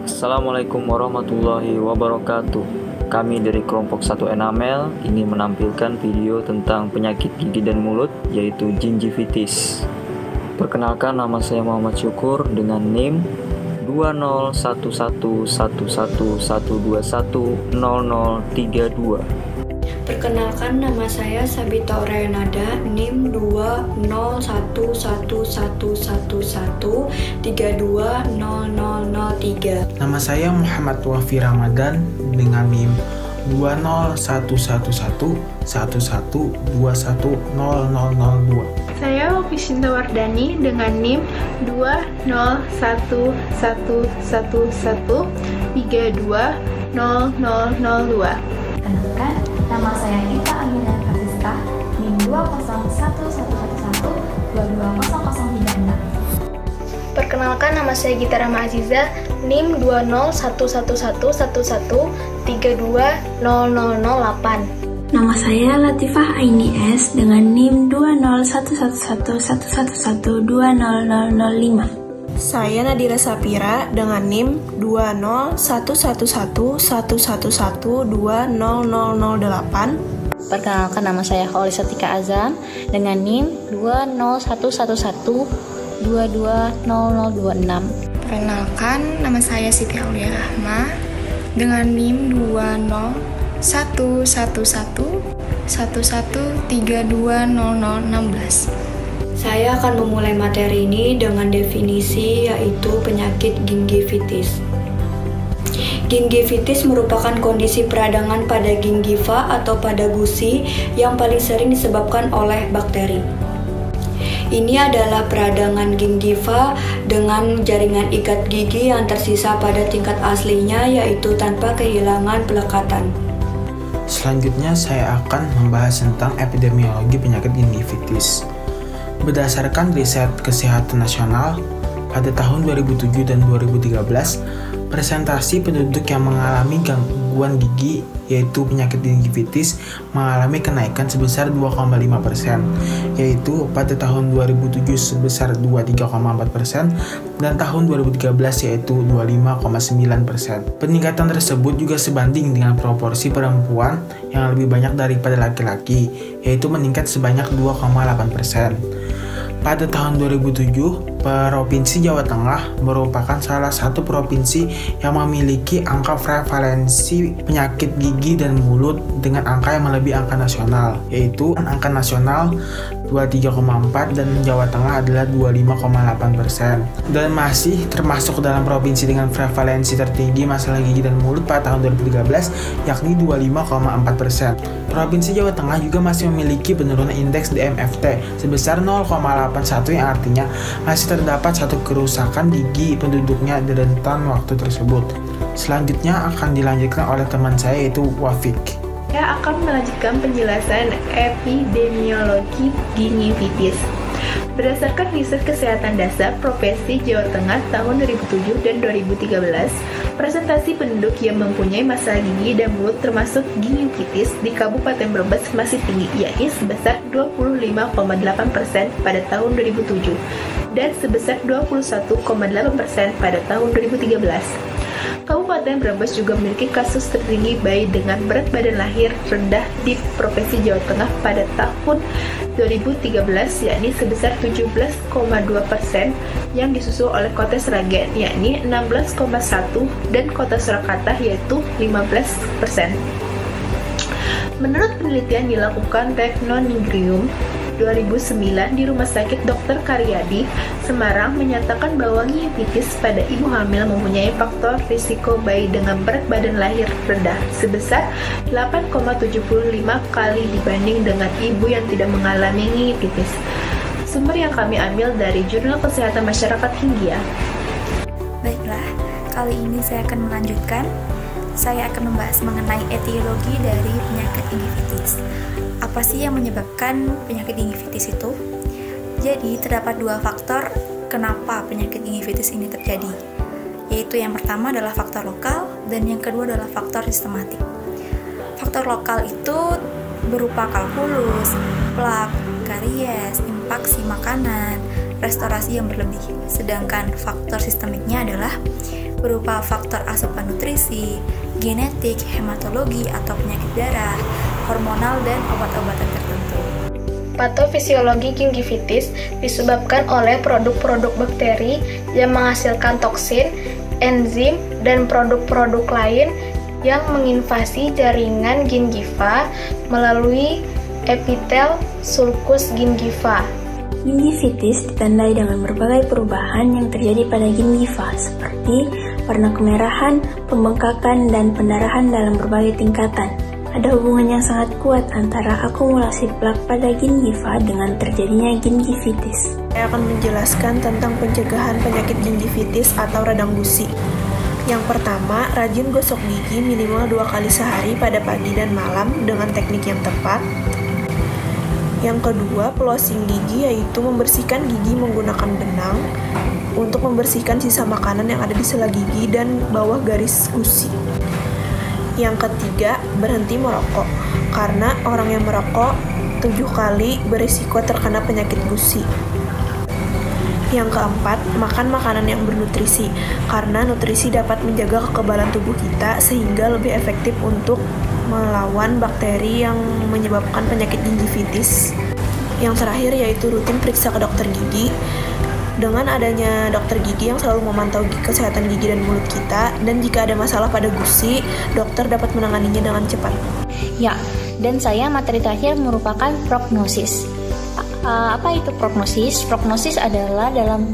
Assalamualaikum warahmatullahi wabarakatuh. Kami dari kelompok 1 Enamel ingin menampilkan video tentang penyakit gigi dan mulut, yaitu gingivitis. Perkenalkan, nama saya Muhammad Syukur dengan NIM 201112112100032. Perkenalkan, nama saya Sabita Aureanada, NIM 2011111320003. Nama saya Muhammad Wafi Ramadan dengan NIM 2011111210002. Saya Wafi Sinta Wardani dengan NIM 20111132002. Kenalkan, nama saya Ita Aminah Francisca, NIM 20111220036. Perkenalkan, nama saya Gita Rahma Aziza, NIM 2011111320008. Nama saya Latifah Aini S dengan NIM 2011111200005. Saya Nadira Sapira dengan NIM 2011111200008. Perkenalkan, nama saya Khaulisa Tika Azam dengan NIM 20111220026. Perkenalkan, nama saya Siti Aulia Rahma dengan NIM 201111113200016. Saya akan memulai materi ini dengan definisi, yaitu penyakit gingivitis. Gingivitis merupakan kondisi peradangan pada gingiva atau pada gusi yang paling sering disebabkan oleh bakteri. Ini adalah peradangan gingiva dengan jaringan ikat gigi yang tersisa pada tingkat aslinya, yaitu tanpa kehilangan pelekatan. Selanjutnya saya akan membahas tentang epidemiologi penyakit gingivitis. Berdasarkan riset Kesehatan Nasional, pada tahun 2007 dan 2013, presentasi penduduk yang mengalami gangguan gigi, yaitu penyakit gingivitis, mengalami kenaikan sebesar 2,5%, yaitu pada tahun 2007 sebesar 23,4% dan tahun 2013 yaitu 25,9%. Peningkatan tersebut juga sebanding dengan proporsi perempuan yang lebih banyak daripada laki-laki, yaitu meningkat sebanyak 2,8%. Pada tahun 2007, Provinsi Jawa Tengah merupakan salah satu provinsi yang memiliki angka prevalensi penyakit gigi dan mulut dengan angka yang melebihi angka nasional, yaitu angka nasional 23,4 dan Jawa Tengah adalah 25,8%, dan masih termasuk dalam provinsi dengan prevalensi tertinggi masalah gigi dan mulut pada tahun 2013, yakni 25,4%. Provinsi Jawa Tengah juga masih memiliki penurunan indeks DMFT sebesar 0,81, yang artinya masih terdapat satu kerusakan gigi penduduknya di rentan waktu tersebut. Selanjutnya akan dilanjutkan oleh teman saya, yaitu Wafik. Saya akan melanjutkan penjelasan epidemiologi gingivitis. Berdasarkan riset kesehatan dasar Provinsi Jawa Tengah tahun 2007 dan 2013, presentasi penduduk yang mempunyai masalah gigi dan mulut termasuk gingivitis di Kabupaten Brebes masih tinggi, yakni sebesar 25,8% pada tahun 2007 dan sebesar 21,8% pada tahun 2013. Kabupaten Brebes juga memiliki kasus tertinggi bayi dengan berat badan lahir rendah di Provinsi Jawa Tengah pada tahun 2013, yakni sebesar 17,2%, yang disusul oleh Kota Sragen, yakni 16,1%, dan Kota Surakarta, yaitu 15%. Menurut penelitian dilakukan Teknonigrium 2009 di Rumah Sakit Dr. Karyadi, Semarang, menyatakan bahwa gingivitis pada ibu hamil mempunyai faktor risiko bayi dengan berat badan lahir rendah sebesar 8,75 kali dibanding dengan ibu yang tidak mengalami gingivitis. Sumber yang kami ambil dari Jurnal Kesehatan Masyarakat Hindia. Baiklah, kali ini saya akan melanjutkan. Saya akan membahas mengenai etiologi dari penyakit gingivitis. Apa sih yang menyebabkan penyakit gingivitis itu? Jadi, terdapat dua faktor kenapa penyakit gingivitis ini terjadi, yaitu yang pertama adalah faktor lokal dan yang kedua adalah faktor sistematik. Faktor lokal itu berupa kalkulus, plak, karies, impaksi makanan, restorasi yang berlebih. Sedangkan faktor sistemiknya adalah berupa faktor asupan nutrisi, genetik, hematologi atau penyakit darah, hormonal, dan obat-obatan tertentu. Patofisiologi gingivitis disebabkan oleh produk-produk bakteri yang menghasilkan toksin, enzim, dan produk-produk lain yang menginvasi jaringan gingiva melalui epitel sulcus gingiva. Gingivitis ditandai dengan berbagai perubahan yang terjadi pada gingiva seperti warna kemerahan, pembengkakan, dan pendarahan dalam berbagai tingkatan. Ada hubungan yang sangat kuat antara akumulasi plak pada gingiva dengan terjadinya gingivitis. Saya akan menjelaskan tentang pencegahan penyakit gingivitis atau radang gusi. Yang pertama, rajin gosok gigi minimal 2 kali sehari pada pagi dan malam dengan teknik yang tepat. Yang kedua, flossing gigi yaitu membersihkan gigi menggunakan benang untuk membersihkan sisa makanan yang ada di sela gigi dan bawah garis gusi. Yang ketiga, berhenti merokok, karena orang yang merokok 7 kali berisiko terkena penyakit gusi. Yang keempat, makan makanan yang bernutrisi, karena nutrisi dapat menjaga kekebalan tubuh kita sehingga lebih efektif untuk melawan bakteri yang menyebabkan penyakit gingivitis. Yang terakhir yaitu rutin periksa ke dokter gigi. Dengan adanya dokter gigi yang selalu memantau kesehatan gigi dan mulut kita, dan jika ada masalah pada gusi, dokter dapat menanganinya dengan cepat. Ya, dan materi terakhir merupakan prognosis. Apa itu prognosis? Prognosis adalah dalam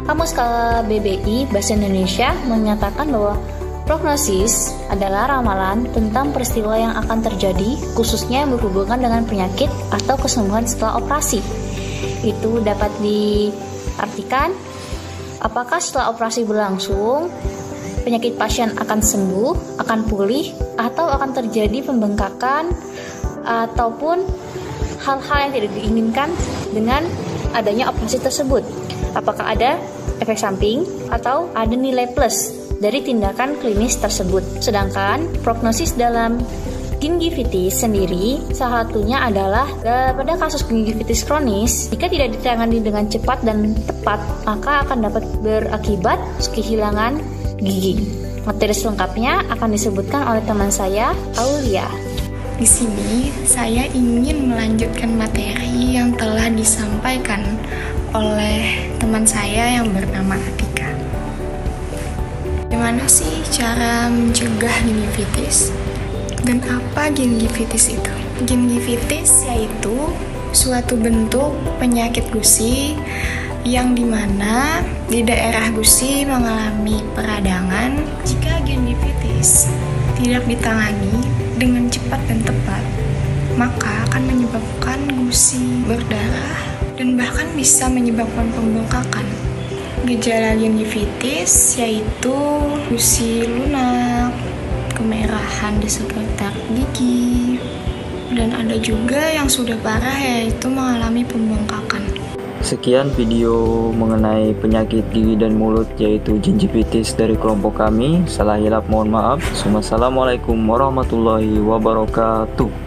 Kamus KBBI Bahasa Indonesia menyatakan bahwa prognosis adalah ramalan tentang peristiwa yang akan terjadi, khususnya yang berhubungan dengan penyakit atau kesembuhan setelah operasi. Itu dapat diartikan apakah setelah operasi berlangsung penyakit pasien akan sembuh, akan pulih, atau akan terjadi pembengkakan ataupun hal-hal yang tidak diinginkan dengan adanya operasi tersebut. Apakah ada efek samping atau ada nilai plus dari tindakan klinis tersebut. Sedangkan prognosis dalam gingivitis sendiri salah satunya adalah pada kasus gingivitis kronis, jika tidak ditangani dengan cepat dan tepat, maka akan dapat berakibat kehilangan gigi. Materi selengkapnya akan disebutkan oleh teman saya, Aulia. Di sini saya ingin melanjutkan materi yang telah disampaikan oleh teman saya yang bernama Atika. Gimana sih cara mencegah gingivitis? Dan apa gingivitis itu? Gingivitis yaitu suatu bentuk penyakit gusi yang dimana di daerah gusi mengalami peradangan. Jika gingivitis tidak ditangani dengan cepat dan tepat, maka akan menyebabkan gusi berdarah dan bahkan bisa menyebabkan pembengkakan. Gejala gingivitis yaitu gusi lunak, kemerahan di sekitar gigi, dan ada juga yang sudah parah yaitu mengalami pembengkakan. Sekian video mengenai penyakit gigi dan mulut yaitu gingivitis dari kelompok kami. Salah hilap mohon maaf. Wassalamualaikum warahmatullahi wabarakatuh.